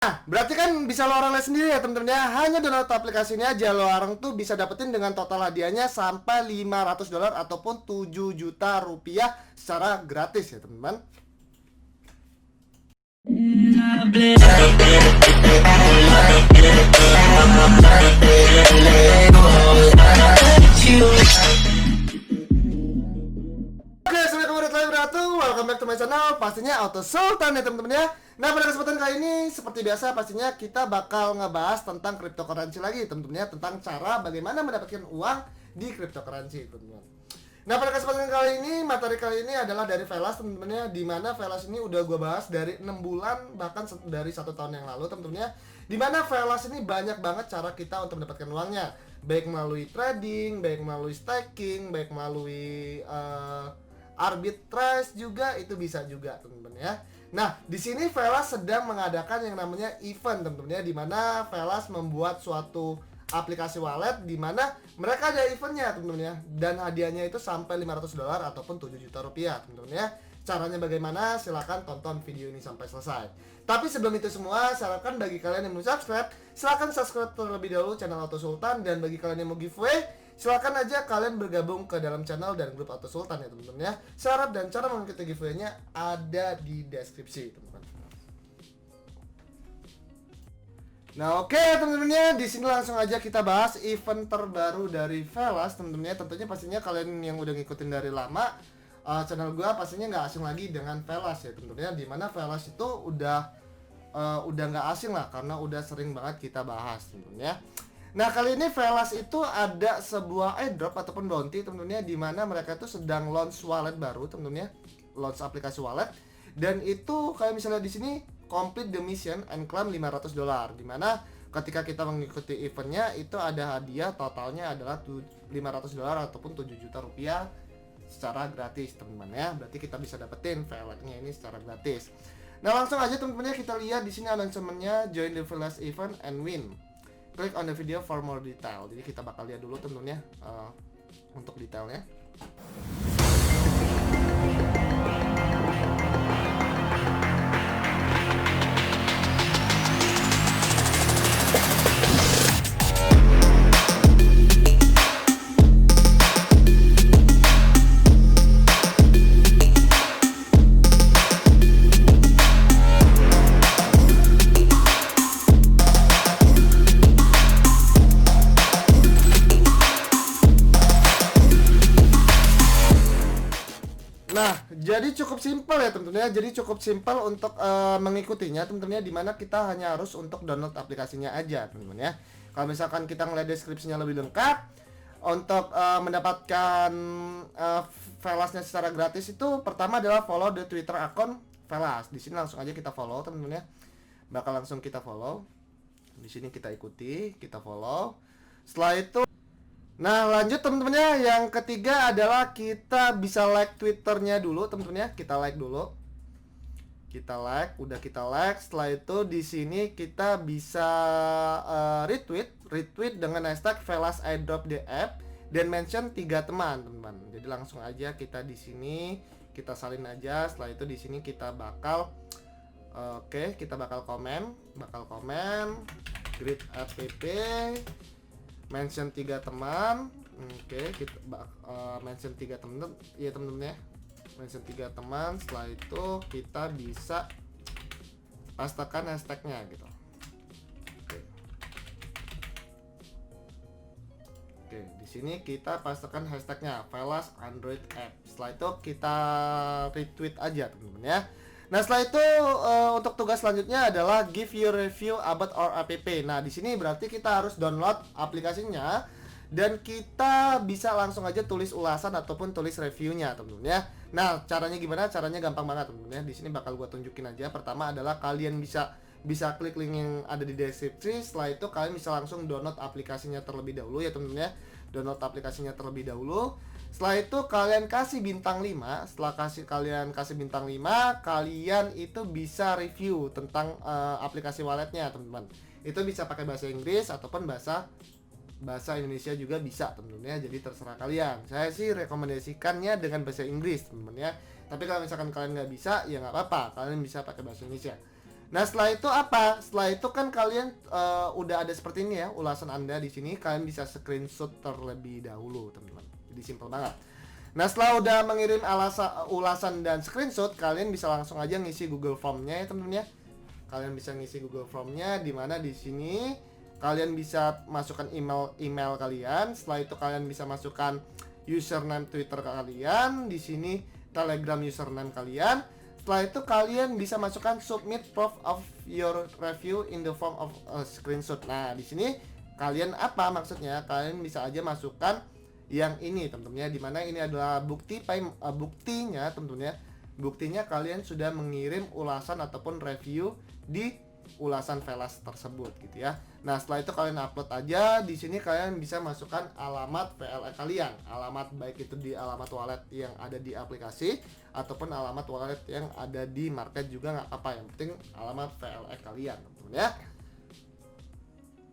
Nah, berarti kan bisa lo orang lihat sendiri ya temen-temen ya. Hanya download aplikasi ini aja lo orang tuh bisa dapetin dengan total hadiahnya sampai $500 ataupun 7 juta rupiah secara gratis ya teman-teman. Oke, assalamualaikum warahmatullahi wabarakatuh. Welcome back to my channel. Pastinya Auto Sultan ya teman-teman ya. Nah, pada kesempatan kali ini seperti biasa pastinya kita bakal ngebahas tentang cryptocurrency lagi teman-teman ya, tentang cara bagaimana mendapatkan uang di cryptocurrency teman-teman. Nah, pada kesempatan kali ini materi kali ini adalah dari Velas teman-teman ya, di mana Velas ini udah gue bahas dari 6 bulan bahkan dari 1 tahun yang lalu teman-teman ya. Di mana Velas ini banyak banget cara kita untuk mendapatkan uangnya, baik melalui trading, baik melalui staking, baik melalui arbitrage juga itu bisa juga teman-teman ya. Nah, di sini Velas sedang mengadakan yang namanya event teman-teman ya, di mana Velas membuat suatu aplikasi wallet di mana mereka ada eventnya teman-teman ya, dan hadiahnya itu sampai $500 ataupun 7 juta rupiah teman-teman ya. Caranya bagaimana? Silahkan tonton video ini sampai selesai. Tapi sebelum itu semua, sarankan bagi kalian yang belum subscribe, silahkan subscribe terlebih dahulu channel Auto Sultan. Dan bagi kalian yang mau giveaway, silahkan aja kalian bergabung ke dalam channel dan grup Auto Sultan ya teman-teman ya. Syarat dan cara mengikuti giveaway-nya ada di deskripsi teman-teman. Nah, oke teman-teman ya, di sini langsung aja kita bahas event terbaru dari Velas teman-teman ya. Tentunya pastinya kalian yang udah ngikutin dari lama channel gua pastinya nggak asing lagi dengan Velas ya teman-teman ya. Dimana Velas itu udah nggak asing lah karena udah sering banget kita bahas teman-teman ya. Nah, kali ini Velas itu ada sebuah airdrop ataupun bounty teman-teman ya, di mana mereka itu sedang launch wallet baru teman-teman ya, launch aplikasi wallet. Dan itu kayak misalnya di sini complete the mission and claim $500, dimana ketika kita mengikuti eventnya itu ada hadiah totalnya adalah $500 ataupun 7 juta rupiah secara gratis teman-teman ya. Berarti kita bisa dapetin walletnya ini secara gratis. Nah, langsung aja teman-teman ya, kita lihat di sini announcement-nya, join the Velas event and win. Click on the video for more detail. Jadi kita bakal lihat dulu teman-teman ya untuk detailnya. Nah, jadi cukup simpel ya teman-teman ya. Jadi cukup simpel untuk mengikutinya teman-teman ya, dimana kita hanya harus untuk download aplikasinya aja teman-teman ya. Kalau misalkan kita ngeliat deskripsinya lebih lengkap untuk mendapatkan Velasnya secara gratis, itu pertama adalah follow the Twitter account Velas. Di sini langsung aja kita follow teman-teman ya. Bakal langsung kita follow. Di sini kita ikuti, kita follow. Setelah itu, nah lanjut teman-teman ya, yang ketiga adalah kita bisa like Twitternya dulu teman-teman ya. Kita like dulu, kita like, udah kita like. Setelah itu di sini kita bisa retweet dengan hashtag Velas airdrop the app dan mention 3 teman teman-teman. Jadi langsung aja kita di sini kita salin aja. Setelah itu di sini kita bakal kita bakal komen greet app mention 3 teman. Kita mention 3 teman ya teman-teman ya, mention 3 teman. Setelah itu kita bisa pastekan hashtagnya gitu. Oke, di sini kita pastekan hashtagnya Velas Android app. Setelah itu kita retweet aja teman-teman ya. Nah, setelah itu untuk tugas selanjutnya adalah give your review about our app. Nah, di sini berarti kita harus download aplikasinya dan kita bisa langsung aja tulis ulasan ataupun tulis reviewnya teman-teman ya. Nah, caranya gimana? Caranya gampang banget teman-teman ya. Di sini bakal gua tunjukin aja. Pertama adalah kalian bisa klik link yang ada di deskripsi. Setelah itu kalian bisa langsung download aplikasinya terlebih dahulu ya teman-teman ya. Download aplikasinya terlebih dahulu. Setelah itu kalian kasih bintang 5. Setelah kalian kasih bintang 5, kalian itu bisa review tentang aplikasi walletnya teman-teman. Itu bisa pakai bahasa Inggris ataupun bahasa Indonesia juga bisa teman-teman ya. Jadi terserah kalian. Saya sih rekomendasikannya dengan bahasa Inggris teman-teman ya. Tapi kalau misalkan kalian nggak bisa, ya nggak apa-apa, kalian bisa pakai bahasa Indonesia. Nah, setelah itu apa? Setelah itu kan kalian udah ada seperti ini ya ulasan Anda di sini, kalian bisa screenshot terlebih dahulu, teman-teman. Jadi simple banget. Nah, setelah udah mengirim ulasan dan screenshot, kalian bisa langsung aja ngisi Google Form-nya ya, teman-teman ya. Kalian bisa ngisi Google Form-nya di mana di sini kalian bisa masukkan email kalian. Setelah itu kalian bisa masukkan username Twitter kalian, di sini Telegram username kalian. Setelah itu kalian bisa masukkan submit proof of your review in the form of a screenshot. Nah, di sini kalian apa maksudnya? Kalian bisa aja masukkan yang ini, teman-teman ya, dimana ini adalah buktinya, teman-teman ya. Buktinya kalian sudah mengirim ulasan ataupun review di ulasan Velas tersebut gitu ya. Nah, setelah itu kalian upload aja. Di sini kalian bisa masukkan alamat VLE kalian. Alamat baik itu di alamat wallet yang ada di aplikasi ataupun alamat wallet yang ada di market juga nggak apa-apa. Yang penting alamat VLE kalian, teman-teman ya.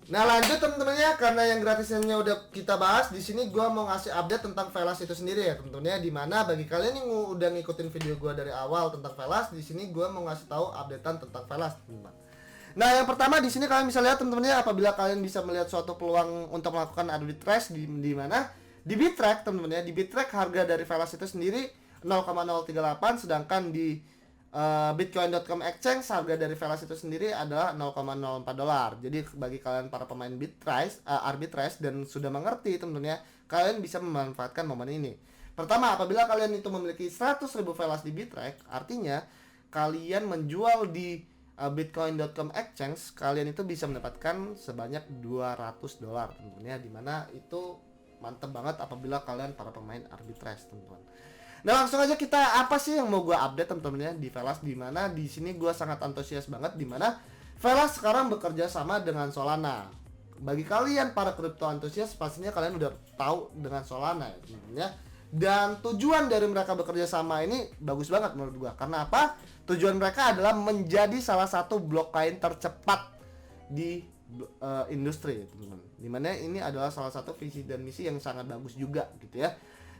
Nah, lanjut teman-teman ya, karena yang gratisnya udah kita bahas, di sini gua mau ngasih update tentang Velas itu sendiri ya, teman-teman ya. Dimana bagi kalian yang udah ngikutin video gua dari awal tentang Velas, di sini gua mau ngasih tahu updatean tentang Velas, teman-teman. Nah, yang pertama di sini kalian bisa lihat teman-teman ya, apabila kalian bisa melihat suatu peluang untuk melakukan arbitrage di mana di Bittrex, teman-teman ya. Di Bittrex harga dari Velas itu sendiri 0,038, sedangkan di Bitcoin.com exchange harga dari Velas itu sendiri adalah 0,04 dolar. Jadi bagi kalian para pemain arbitrage dan sudah mengerti, teman-teman ya, kalian bisa memanfaatkan momen ini. Pertama, apabila kalian itu memiliki 100.000 Velas di Bittrex, artinya kalian menjual di Bitcoin.com exchange, kalian itu bisa mendapatkan sebanyak 200 dolar, teman-teman ya, dimana itu mantep banget apabila kalian para pemain arbitrage, teman-teman. Nah, langsung aja kita apa sih yang mau gue update, teman-teman ya, di Velas, dimana di sini gue sangat antusias banget, dimana Velas sekarang bekerja sama dengan Solana. Bagi kalian para crypto antusias, pastinya kalian udah tahu dengan Solana ya, teman-teman ya. Dan tujuan dari mereka bekerja sama ini bagus banget menurut gua. Karena apa? Tujuan mereka adalah menjadi salah satu blockchain tercepat di industri, teman-teman. Dimana ini adalah salah satu visi dan misi yang sangat bagus juga gitu ya.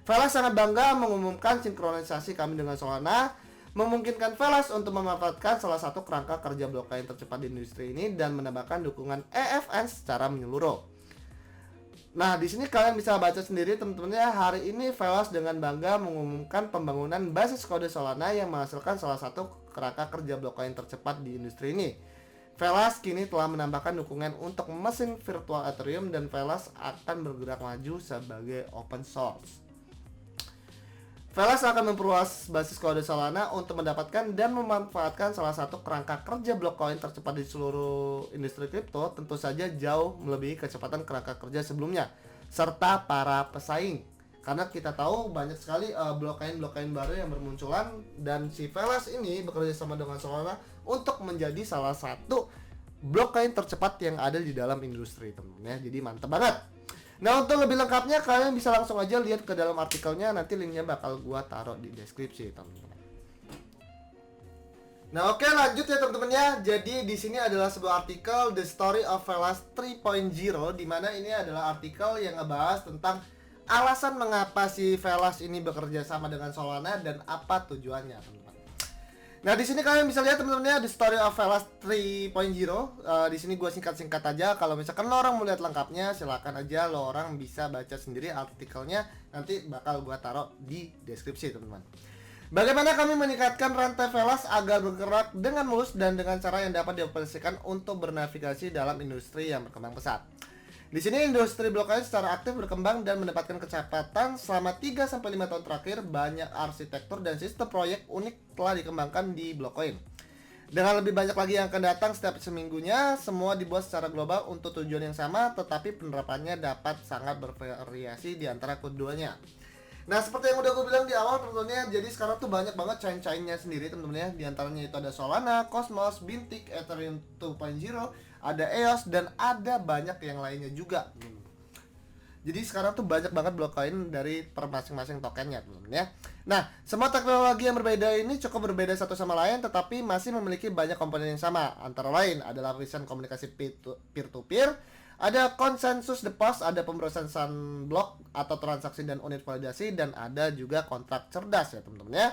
Velas sangat bangga mengumumkan sinkronisasi kami dengan Solana, memungkinkan Velas untuk memanfaatkan salah satu kerangka kerja blockchain tercepat di industri ini dan menambahkan dukungan EFN secara menyeluruh. Nah, di sini kalian bisa baca sendiri, teman-teman ya. Hari ini Velas dengan bangga mengumumkan pembangunan basis kode Solana yang menghasilkan salah satu kerangka kerja blockchain tercepat di industri ini. Velas kini telah menambahkan dukungan untuk mesin virtual Ethereum dan Velas akan bergerak maju sebagai open source. Velas akan memperluas basis kode Solana untuk mendapatkan dan memanfaatkan salah satu kerangka kerja blockchain tercepat di seluruh industri kripto, tentu saja jauh melebihi kecepatan kerangka kerja sebelumnya serta para pesaing. Karena kita tahu banyak sekali blockchain baru yang bermunculan, dan si Velas ini bekerja sama dengan Solana untuk menjadi salah satu blockchain tercepat yang ada di dalam industri, teman-teman ya. Jadi mantap banget. Nah, untuk lebih lengkapnya kalian bisa langsung aja lihat ke dalam artikelnya, nanti linknya bakal gua taruh di deskripsi, teman-teman. Nah, oke, lanjut ya teman-teman ya. Jadi di sini adalah sebuah artikel The Story of Velas 3.0, di mana ini adalah artikel yang ngebahas tentang alasan mengapa si Velas ini bekerja sama dengan Solana dan apa tujuannya, teman-teman. Nah, di sini kalian bisa lihat teman-teman ya, The Story of Velas 3.0. Di sini gue singkat-singkat aja. Kalau misalkan lo orang mau lihat lengkapnya, silakan aja lo orang bisa baca sendiri artikelnya. Nanti bakal gue taruh di deskripsi, teman-teman. Bagaimana kami meningkatkan rantai Velas agar bergerak dengan mulus dan dengan cara yang dapat dioperasikan untuk bernavigasi dalam industri yang berkembang pesat. Di sini industri blockchain secara aktif berkembang dan mendapatkan kecepatan selama 3-5 tahun terakhir. Banyak arsitektur dan sistem proyek unik telah dikembangkan di blockchain. Dengan lebih banyak lagi yang akan datang setiap seminggunya, semua dibuat secara global untuk tujuan yang sama, tetapi penerapannya dapat sangat bervariasi di antara keduanya. Nah, seperti yang udah gue bilang di awal, teman-teman, jadi sekarang tuh banyak banget chain-chainnya sendiri, teman-teman ya. Di antaranya itu ada Solana, Cosmos, Bintic, Ethereum 2.0, ada EOS, dan ada banyak yang lainnya juga. Jadi sekarang tuh banyak banget blockchain dari per masing-masing tokennya, teman-teman ya. Nah, semua teknologi yang berbeda ini cukup berbeda satu sama lain, tetapi masih memiliki banyak komponen yang sama. Antara lain adalah lapisan komunikasi peer-to-peer, ada konsensus deposit, ada pemrosesan blok atau transaksi dan unit validasi, dan ada juga kontrak cerdas ya, teman-teman ya.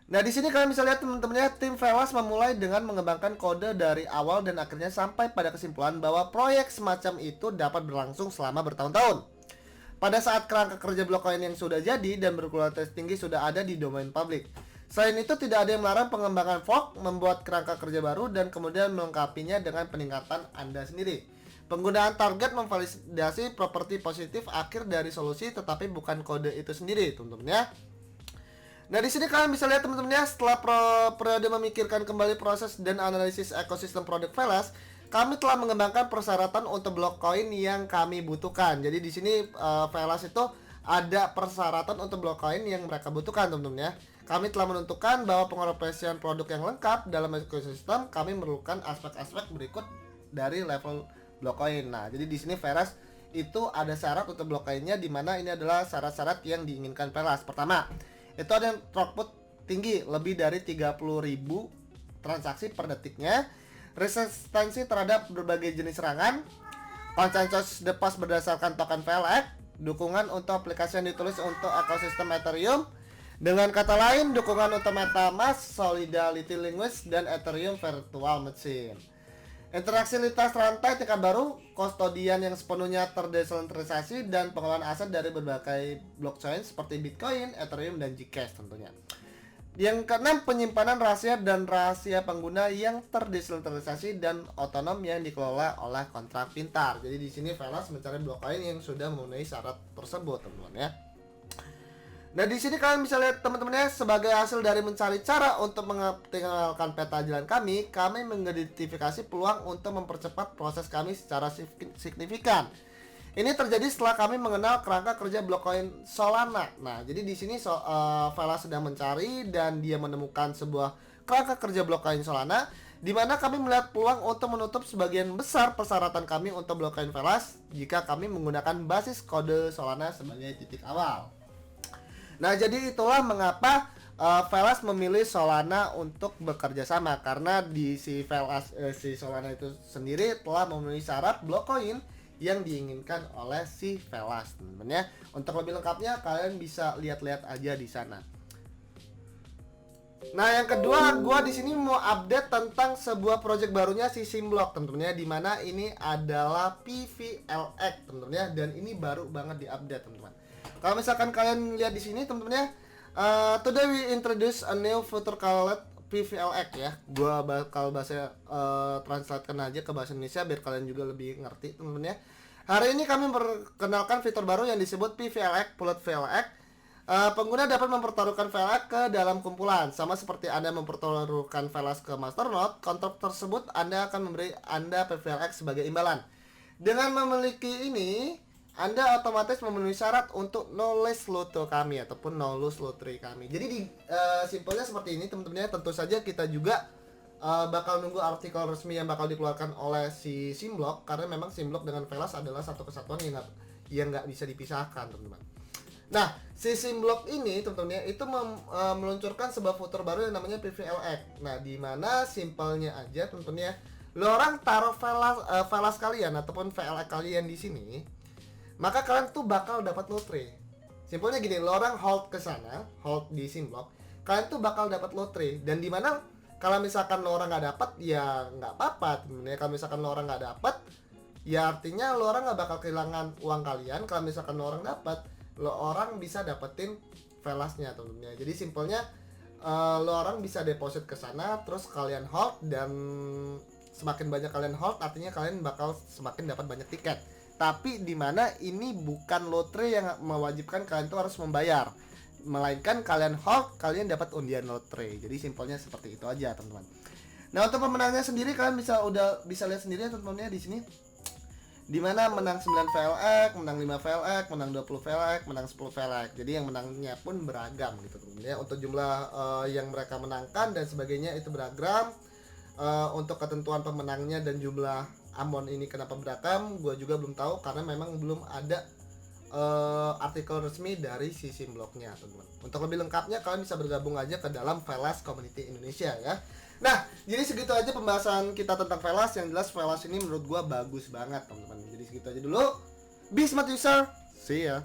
Nah, di sini kalian bisa lihat teman-temannya, tim Velas memulai dengan mengembangkan kode dari awal dan akhirnya sampai pada kesimpulan bahwa proyek semacam itu dapat berlangsung selama bertahun-tahun. Pada saat kerangka kerja blockchain yang sudah jadi dan berkualitas tinggi sudah ada di domain publik. Selain itu, tidak ada yang melarang pengembangan fork, membuat kerangka kerja baru, dan kemudian melengkapinya dengan peningkatan Anda sendiri. Penggunaan target memvalidasi properti positif akhir dari solusi, tetapi bukan kode itu sendiri, teman-teman ya. Nah, di sini kalian bisa lihat teman-teman ya, setelah periode memikirkan kembali proses dan analisis ekosistem produk Velas, kami telah mengembangkan persyaratan untuk blockchain yang kami butuhkan. Jadi di sini Velas itu ada persyaratan untuk blockchain yang mereka butuhkan, teman-teman ya. Kami telah menentukan bahwa pengoperasian produk yang lengkap dalam ekosistem, kami memerlukan aspek-aspek berikut dari level blockchain. Nah, jadi di sini Velas itu ada syarat untuk blockchainnya, di mana ini adalah syarat-syarat yang diinginkan Velas. Pertama, itu ada yang throughput tinggi, lebih dari 30.000 transaksi per detiknya, resistensi terhadap berbagai jenis serangan, consensus deposit berdasarkan token VLX, dukungan untuk aplikasi yang ditulis untuk ekosistem Ethereum, dengan kata lain dukungan untuk MetaMask, Solidity Linguist, dan Ethereum Virtual Machine. Interaksi lintas rantai tingkat baru, kustodian yang sepenuhnya terdesentralisasi, dan pengelolaan aset dari berbagai blockchain seperti Bitcoin, Ethereum, dan Zcash tentunya. Yang keenam, penyimpanan rahasia dan rahasia pengguna yang terdesentralisasi dan otonom yang dikelola oleh kontrak pintar. Jadi di sini Velas mencari blockchain yang sudah memenuhi syarat tersebut, teman-teman ya. Nah, di sini kalian bisa lihat teman-temannya, sebagai hasil dari mencari cara untuk mengoptimalkan peta jalan kami mengidentifikasi peluang untuk mempercepat proses kami secara signifikan. Ini terjadi setelah kami mengenal kerangka kerja blockchain Solana. Nah, jadi di sini Velas sedang mencari dan dia menemukan sebuah kerangka kerja blockchain Solana, di mana kami melihat peluang untuk menutup sebagian besar persyaratan kami untuk blockchain Velas jika kami menggunakan basis kode Solana sebagai titik awal. Nah, jadi itulah mengapa Velas memilih Solana untuk bekerja sama, karena di si Solana itu sendiri telah memenuhi syarat blockchain yang diinginkan oleh si Velas, teman-teman ya. Untuk lebih lengkapnya kalian bisa lihat-lihat aja di sana. Nah, yang kedua, gua di sini mau update tentang sebuah project barunya si Simblock, teman-teman ya, di mana ini adalah PVLX, teman-teman ya, dan ini baru banget diupdate, teman-teman. Kalau misalkan kalian lihat di sini, teman-teman ya, today we introduce a new feature called PVLX ya. Gua bakal translatekan aja ke bahasa Indonesia biar kalian juga lebih ngerti, teman-teman ya. Hari ini kami memperkenalkan fitur baru yang disebut PVLX Pooled VLX. Pengguna dapat mempertaruhkan VLX ke dalam kumpulan, sama seperti Anda mempertaruhkan VLX ke masternode. Kontrak tersebut Anda akan memberi Anda PVLX sebagai imbalan. Dengan memiliki ini, Anda otomatis memenuhi syarat untuk knowledge loto kami ataupun knowledge lottery kami. Jadi simpelnya seperti ini, teman-teman ya. Tentu saja kita juga bakal nunggu artikel resmi yang bakal dikeluarkan oleh si Simblock, karena memang Simblock dengan Velas adalah satu kesatuan yang nggak bisa dipisahkan, teman-teman. Nah, si Simblock ini, teman-teman ya, itu meluncurkan sebuah fitur baru yang namanya PVLX. Nah, di mana simpelnya aja, teman-teman ya, lo orang taruh Velas kalian ataupun VLX kalian di sini, maka kalian tuh bakal dapat lotre. Simpelnya gini, lo orang hold ke sana, hold di Simblock, kalian tuh bakal dapat lotre. Dan di mana kalau misalkan lo orang nggak dapat, ya nggak apa-apa, temen ya. Kalau misalkan lo orang nggak dapat, ya artinya lo orang nggak bakal kehilangan uang kalian. Kalau misalkan lo orang dapat, lo orang bisa dapetin Velasnya, temen ya. Jadi simpelnya lo orang bisa deposit ke sana, terus kalian hold, dan semakin banyak kalian hold, artinya kalian bakal semakin dapat banyak tiket. Tapi di mana ini bukan lotre yang mewajibkan kalian tuh harus membayar, melainkan kalian hold, kalian dapat undian lotre. Jadi simpelnya seperti itu aja, teman-teman. Nah, untuk pemenangnya sendiri kalian bisa lihat sendiri, teman-teman ya, di sini. Di mana menang 9 VLX, menang 5 VLX, menang 20 VLX, menang 10 VLX. Jadi yang menangnya pun beragam gitu, teman-teman ya. Untuk jumlah yang mereka menangkan dan sebagainya itu beragam. Untuk ketentuan pemenangnya dan jumlah amount ini kenapa beragam, gue juga belum tahu, karena memang belum ada artikel resmi dari si Simblocknya, teman-teman. Untuk lebih lengkapnya kalian bisa bergabung aja ke dalam Velas Community Indonesia ya. Nah, jadi segitu aja pembahasan kita tentang Velas. Yang jelas Velas ini menurut gue bagus banget, teman-teman. Jadi segitu aja dulu. Be smart user, see ya.